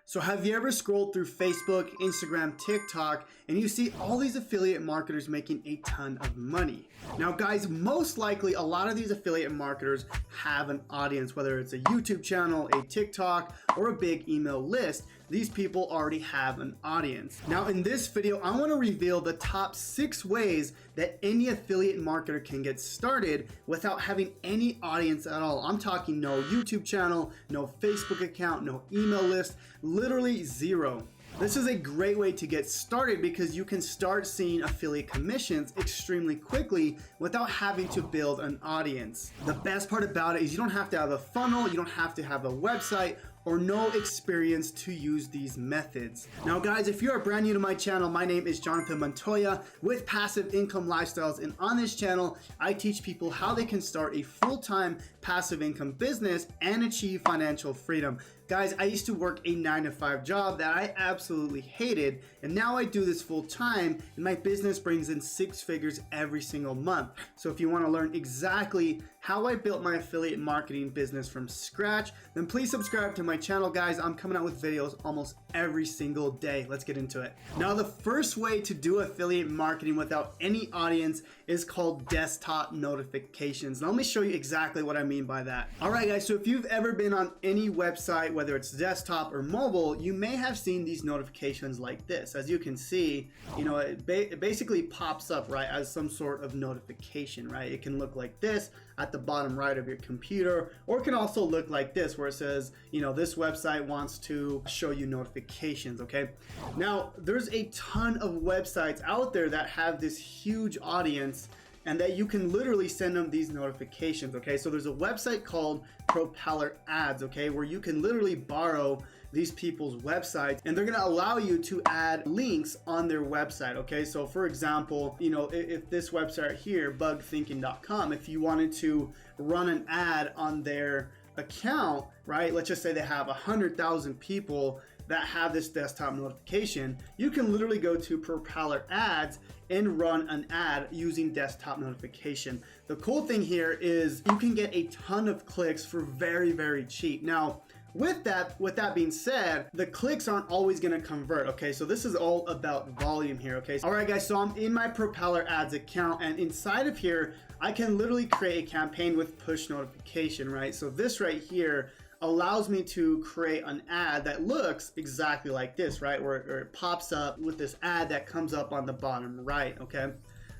So have you ever scrolled through Facebook, Instagram, TikTok, and you see all these affiliate marketers making a ton of money? Now guys, most likely a lot of these affiliate marketers have an audience, whether it's a YouTube channel, a TikTok, or a big email list. These people already have an audience. Now in this video, I want to reveal the top 6 ways that any affiliate marketer can get started without having any audience at all. I'm talking no YouTube channel, no Facebook account, no email list, literally zero. This is a great way to get started because you can start seeing affiliate commissions extremely quickly without having to build an audience. The best part about it is you don't have to have a funnel, you don't have to have a website, or no experience to use these methods. Now guys, if you're brand new to my channel, my name is Jonathan Montoya with Passive Income Lifestyles, and on this channel, I teach people how they can start a full-time passive income business and achieve financial freedom. Guys, I used to work a 9-to-5 job that I absolutely hated, and now I do this full time, and my business brings in 6 figures every single month. So if you want to learn exactly how I built my affiliate marketing business from scratch, then please subscribe to my channel, guys. I'm coming out with videos almost every single day. Let's get into it. Now, the first way to do affiliate marketing without any audience is called desktop notifications. Now, let me show you exactly what I mean by that. All right, guys, so if you've ever been on any website, whether it's desktop or mobile, you may have seen these notifications like this. As you can see, you know, it basically pops up, right, as some sort of notification, right? It can look like this at the bottom right of your computer, or it can also look like this where it says, you know, this website wants to show you notifications, okay? Now, there's a ton of websites out there that have this huge audience and that you can literally send them these notifications, okay? So there's a website called PropellerAds, okay, where you can literally borrow these people's websites and they're gonna allow you to add links on their website, okay? So for example, you know, if this website here, bugthinking.com, if you wanted to run an ad on their account, right? Let's just say they have 100,000 people that have this desktop notification, you can literally go to PropellerAds and run an ad using desktop notification. The cool thing here is you can get a ton of clicks for very, very cheap. Now, with that being said, the clicks aren't always gonna convert, okay? So this is all about volume here, okay? All right, guys, so I'm in my PropellerAds account, and inside of here, I can literally create a campaign with push notification, right? So this right here allows me to create an ad that looks exactly like this, right? Where it pops up with this ad that comes up on the bottom right, okay?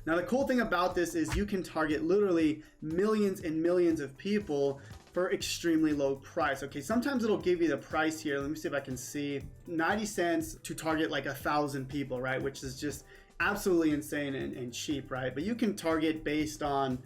Now, the cool thing about this is you can target literally millions and millions of people for extremely low price, okay? Sometimes it'll give you the price here. Let me see if I can see. 90 cents to target like 1,000 people, right? Which is just absolutely insane and cheap, right? But you can target based on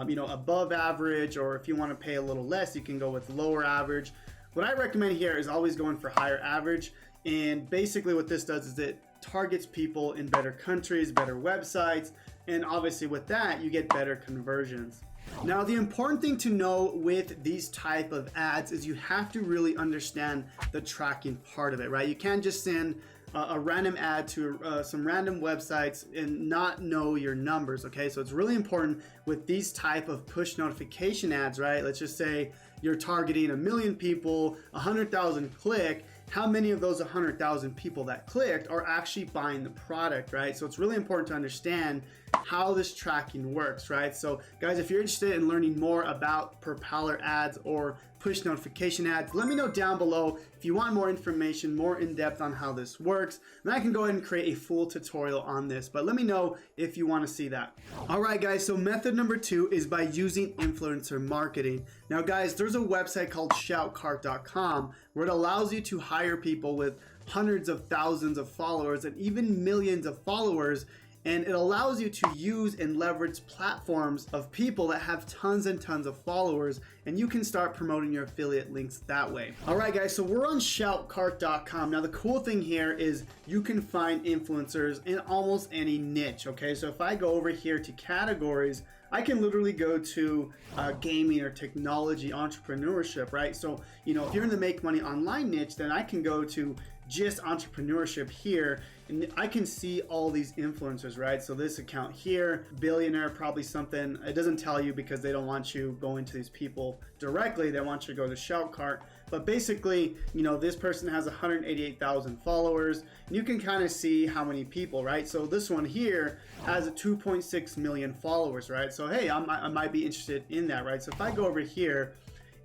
you know, above average, or if you want to pay a little less, you can go with lower average. What I recommend here is always going for higher average. And basically what this does is it targets people in better countries, better websites, and obviously with that, you get better conversions. Now, the important thing to know with these type of ads is you have to really understand the tracking part of it, right? You can't just send a random ad to some random websites and not know your numbers, okay? So it's really important with these type of push notification ads, right? Let's just say you're targeting 1 million people, 100,000 click. How many of those 100,000 people that clicked are actually buying the product, right? So it's really important to understand how this tracking works, right? So guys, if you're interested in learning more about PropellerAds or push notification ads, let me know down below if you want more information, more in depth on how this works. And I can go ahead and create a full tutorial on this, but let me know if you want to see that. All right, guys, so method number 2 is by using influencer marketing. Now, guys, there's a website called ShoutCart.com where it allows you to hire people with hundreds of thousands of followers and even millions of followers. And it allows you to use and leverage platforms of people that have tons and tons of followers, and you can start promoting your affiliate links that way. All right, guys, so we're on ShoutCart.com. Now, the cool thing here is you can find influencers in almost any niche, okay? So if I go over here to categories, I can literally go to gaming or technology entrepreneurship, right? So, you know, if you're in the make money online niche, then I can go to just entrepreneurship here, and I can see all these influencers, right? So this account here, billionaire, probably something, it doesn't tell you because they don't want you going to these people directly. They want you to go to ShoutCart. But basically, you know, this person has 188,000 followers, and you can kind of see how many people, right? So this one here has 2.6 million followers, right? So hey, I might be interested in that, right? So if I go over here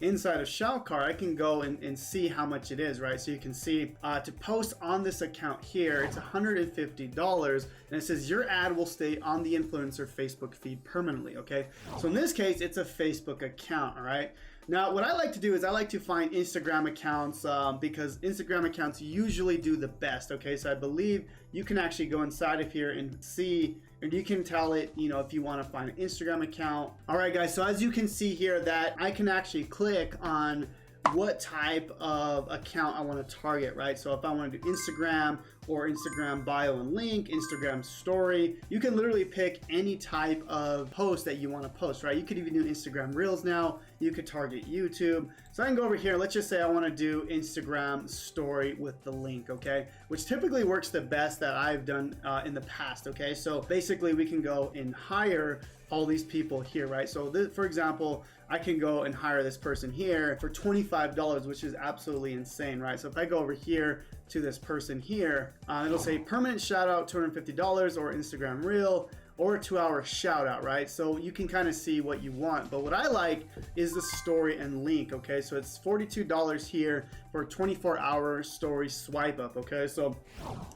inside of ShoutCart, I can go and see how much it is, right? So you can see to post on this account here, it's $150, and it says your ad will stay on the influencer Facebook feed permanently, okay? So in this case, it's a Facebook account, all right? Now, what I like to do is I like to find Instagram accounts because Instagram accounts usually do the best, okay? So I believe you can actually go inside of here and see, and you can tell it, you know, if you want to find an Instagram account. All right, guys, so as you can see here that I can actually click on what type of account I want to target, right? So if I want to do Instagram or Instagram bio and link, Instagram story, you can literally pick any type of post that you want to post, right? You could even do Instagram Reels now. You could target YouTube. So I can go over here. Let's just say I want to do Instagram story with the link, okay? Which typically works the best that I've done in the past, okay? So basically we can go and hire all these people here, right? So this, for example, I can go and hire this person here for $25, which is absolutely insane, right? So if I go over here to this person here, it'll say permanent shout out, $250, or Instagram reel, or a 2-hour shout out, right? So you can kind of see what you want. But what I like is the story and link, okay? So it's $42 here for a 24-hour story swipe up, okay? So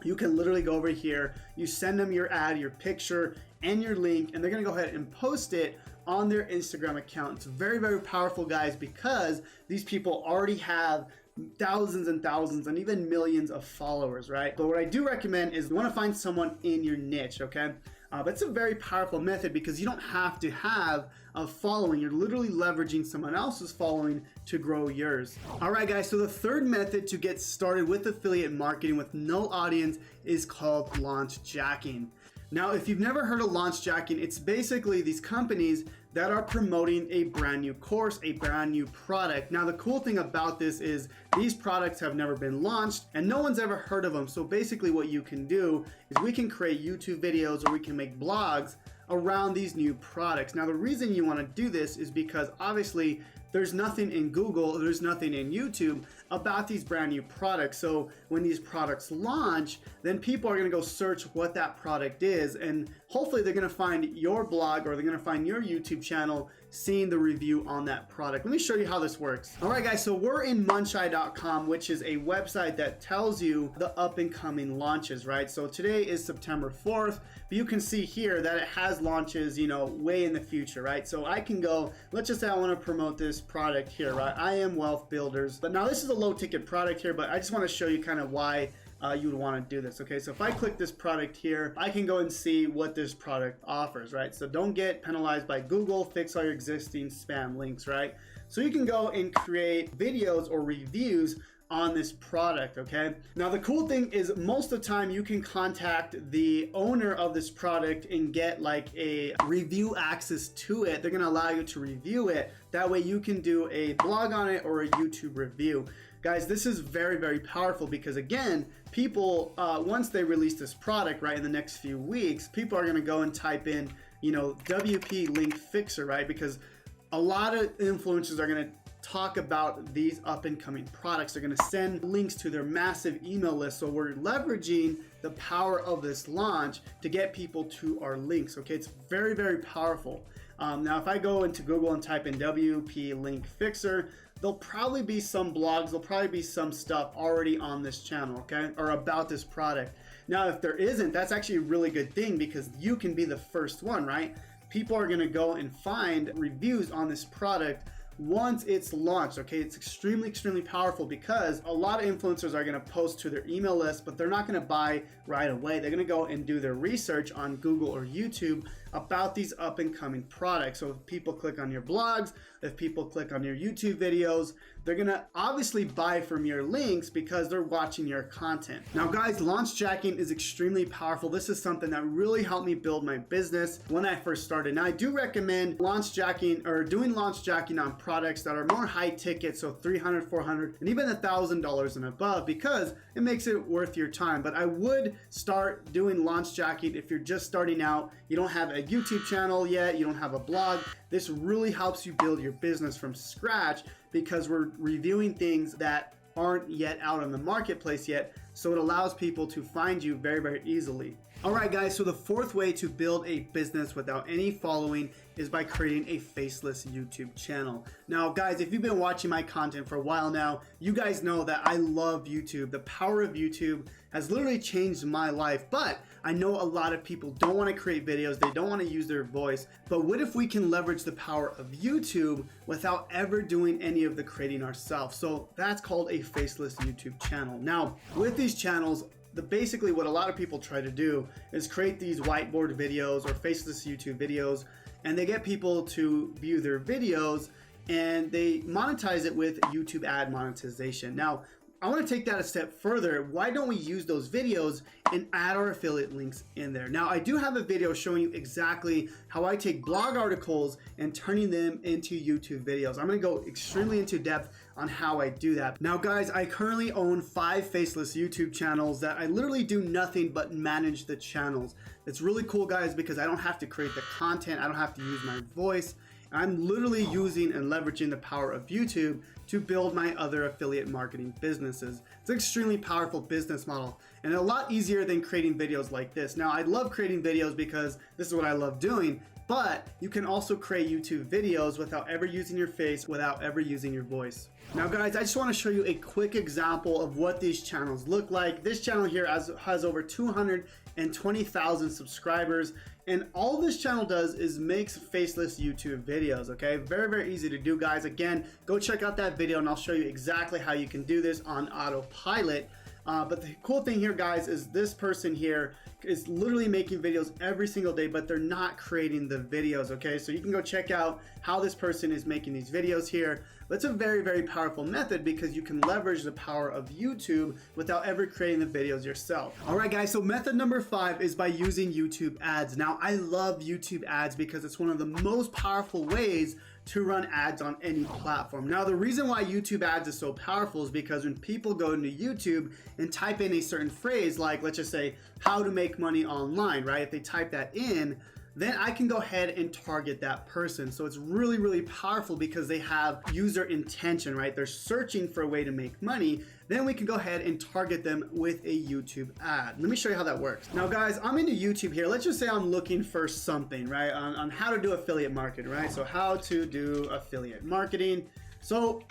you can literally go over here, you send them your ad, your picture, and your link, and they're gonna go ahead and post it on their Instagram account. It's very, very powerful, guys, because these people already have thousands and thousands and even millions of followers, right? But what I do recommend is you want to find someone in your niche, okay? But it's a very powerful method because you don't have to have a following. You're literally leveraging someone else's following to grow yours. All right, guys, so the third method to get started with affiliate marketing with no audience is called launch jacking. Now, if you've never heard of launch jacking, it's basically these companies that are promoting a brand new course, a brand new product. Now, the cool thing about this is these products have never been launched and no one's ever heard of them. So basically what you can do is we can create YouTube videos or we can make blogs around these new products. Now, the reason you want to do this is because obviously there's nothing in Google, there's nothing in YouTube about these brand new products. So when these products launch, then people are gonna go search what that product is, and hopefully they're gonna find your blog or they're gonna find your YouTube channel seeing the review on that product. Let me show you how this works. All right, guys, so we're in MunchEye.com, which is a website that tells you the up and coming launches, right? So today is September 4th, but you can see here that it has launches, you know, way in the future, right? So I can go, let's just say I wanna promote this product here, right? I Am Wealth Builders. But now this is a low ticket product here, but I just wanna show you kind of why you would want to do this. Okay, so if I click this product here, I can go and see what this product offers, right? So don't get penalized by Google, fix all your existing spam links, right? So you can go and create videos or reviews on this product, okay? Now the cool thing is most of the time you can contact the owner of this product and get like a review access to it. They're gonna allow you to review it. That way you can do a blog on it or a YouTube review. Guys, this is very, very powerful because again, people, once they release this product, right, in the next few weeks, people are gonna go and type in, you know, WP link fixer, right? Because a lot of influencers are gonna talk about these up and coming products. They're gonna send links to their massive email list. So we're leveraging the power of this launch to get people to our links, okay? It's very, very powerful. Now, if I go into Google and type in WP link fixer, there'll probably be some blogs, there'll probably be some stuff already on this channel, okay? Or about this product. Now, if there isn't, that's actually a really good thing because you can be the first one, right? People are gonna go and find reviews on this product once it's launched, okay? It's extremely, extremely powerful because a lot of influencers are gonna post to their email list, but they're not gonna buy right away. They're gonna go and do their research on Google or YouTube about these up and coming products. So if people click on your blogs, if people click on your YouTube videos, they're gonna obviously buy from your links because they're watching your content. Now guys, launch jacking is extremely powerful. This is something that really helped me build my business when I first started. Now I do recommend launch jacking or doing launch jacking on products that are more high ticket, so $300, $400, and even $1,000 and above because it makes it worth your time. But I would start doing launch jacking if you're just starting out, you don't have a YouTube channel yet, you don't have a blog. This really helps you build your business from scratch because we're reviewing things that aren't yet out on the marketplace yet, so it allows people to find you very, very easily. Alright guys, so the fourth way to build a business without any following is by creating a faceless YouTube channel. Now guys, if you've been watching my content for a while now, you guys know that I love YouTube. The power of YouTube has literally changed my life, but I know a lot of people don't want to create videos, they don't want to use their voice, but what if we can leverage the power of YouTube without ever doing any of the creating ourselves? So that's called a faceless YouTube channel. Now, with these channels, basically what a lot of people try to do is create these whiteboard videos or faceless YouTube videos, and they get people to view their videos and they monetize it with YouTube ad monetization. Now, I want to take that a step further. Why don't we use those videos and add our affiliate links in there? Now, I do have a video showing you exactly how I take blog articles and turning them into YouTube videos. I'm going to go extremely into depth on how I do that. Now guys, I currently own 5 faceless YouTube channels that I literally do nothing but manage the channels. It's really cool guys because I don't have to create the content, I don't have to use my voice. I'm literally using and leveraging the power of YouTube to build my other affiliate marketing businesses. It's an extremely powerful business model and a lot easier than creating videos like this. Now I love creating videos because this is what I love doing, but you can also create YouTube videos without ever using your face, without ever using your voice. Now guys, I just want to show you a quick example of what these channels look like. This channel here has over 220,000 subscribers, and all this channel does is makes faceless YouTube videos, okay? Very, very easy to do guys. Again, go check out that video and I'll show you exactly how you can do this on autopilot. But the cool thing here guys is this person here is literally making videos every single day, but they're not creating the videos, okay? So you can go check out how this person is making these videos here. That's a very, very powerful method because you can leverage the power of YouTube without ever creating the videos yourself. All right guys, so method number 5 is by using YouTube ads. Now I love YouTube ads because it's one of the most powerful ways to run ads on any platform. Now the reason why YouTube ads is so powerful is because when people go into YouTube and type in a certain phrase, like let's just say how to make money online, right? If they type that in, then I can go ahead and target that person. So it's really, really powerful because they have user intention, right? They're searching for a way to make money. Then we can go ahead and target them with a YouTube ad. Let me show you how that works. Now guys, I'm into YouTube here. Let's just say I'm looking for something, right? On how to do affiliate marketing, right? So how to do affiliate marketing. So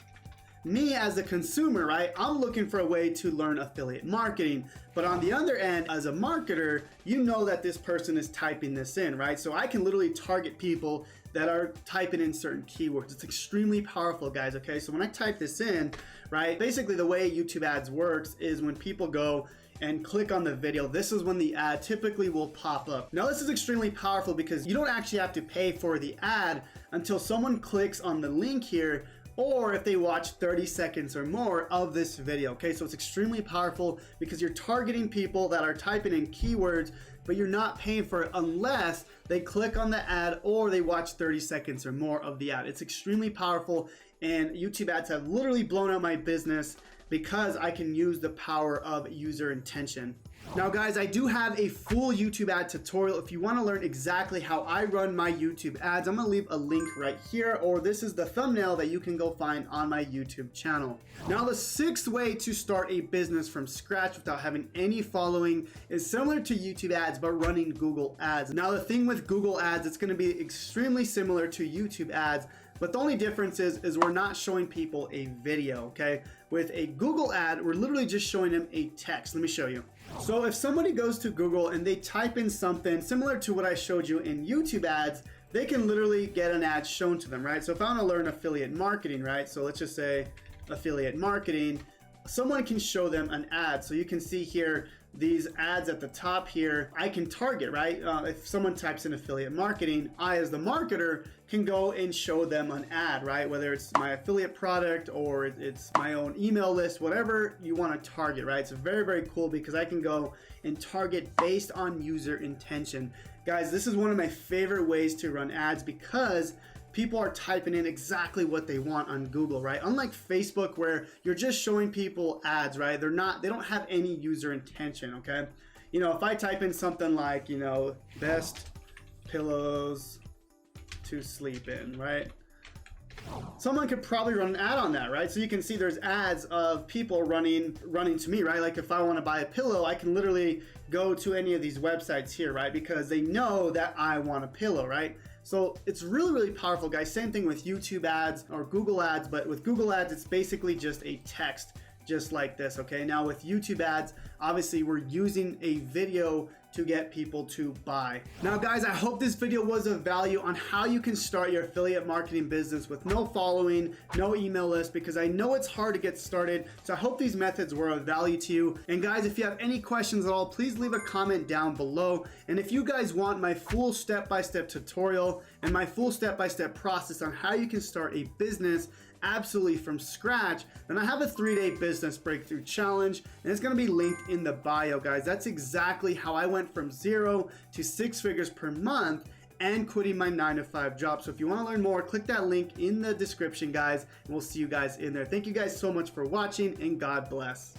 me as a consumer, right? I'm looking for a way to learn affiliate marketing. But on the other end, as a marketer, you know that this person is typing this in, right? So I can literally target people that are typing in certain keywords. It's extremely powerful, guys, okay? So when I type this in, right, basically the way YouTube ads works is when people go and click on the video, this is when the ad typically will pop up. Now this is extremely powerful because you don't actually have to pay for the ad until someone clicks on the link here, or if they watch 30 seconds or more of this video, okay? So it's extremely powerful because you're targeting people that are typing in keywords, but you're not paying for it unless they click on the ad or they watch 30 seconds or more of the ad. It's extremely powerful, and YouTube ads have literally blown up my business because I can use the power of user intention. Now guys, I do have a full YouTube ad tutorial. If you want to learn exactly how I run my YouTube ads, I'm going to leave a link right here, or this is the thumbnail that you can go find on my YouTube channel. Now the 6th way to start a business from scratch without having any following is similar to YouTube ads, but running Google ads. Now the thing with Google ads, it's going to be extremely similar to YouTube ads, but the only difference is we're not showing people a video, okay? With a Google ad, we're literally just showing them a text. Let me show you. So if somebody goes to Google and they type in something similar to what I showed you in YouTube ads, they can literally get an ad shown to them, right? So if I want to learn affiliate marketing, right? So let's just say affiliate marketing, someone can show them an ad. So you can see here, these ads at the top here, I can target, right? If someone types in affiliate marketing, I as the marketer can go and show them an ad, right? Whether it's my affiliate product or it's my own email list, whatever you want to target, right? It's very, very cool because I can go and target based on user intention. Guys, this is one of my favorite ways to run ads because people are typing in exactly what they want on Google, right? Unlike Facebook where you're just showing people ads, right? They don't have any user intention, okay? You know, if I type in something like, you know, best pillows to sleep in, right? Someone could probably run an ad on that, right? So you can see there's ads of people running to me, right? Like if I want to buy a pillow, I can literally go to any of these websites here, right? Because they know that I want a pillow, right? So it's really, really powerful, guys. Same thing with YouTube ads or Google ads, but with Google ads, it's basically just a text, just like this, okay? Now with YouTube ads, obviously we're using a video to get people to buy. Now guys, I hope this video was of value on how you can start your affiliate marketing business with no following, no email list, because I know it's hard to get started. So I hope these methods were of value to you. And guys, if you have any questions at all, please leave a comment down below. And if you guys want my full step-by-step tutorial and my full step-by-step process on how you can start a business absolutely from scratch, then I have a 3-day business breakthrough challenge, and it's gonna be linked in the bio, guys. That's exactly how I went from 0 to 6 figures per month and quitting my 9-to-5 job. So if you wanna learn more, click that link in the description, guys, and we'll see you guys in there. Thank you guys so much for watching, and God bless.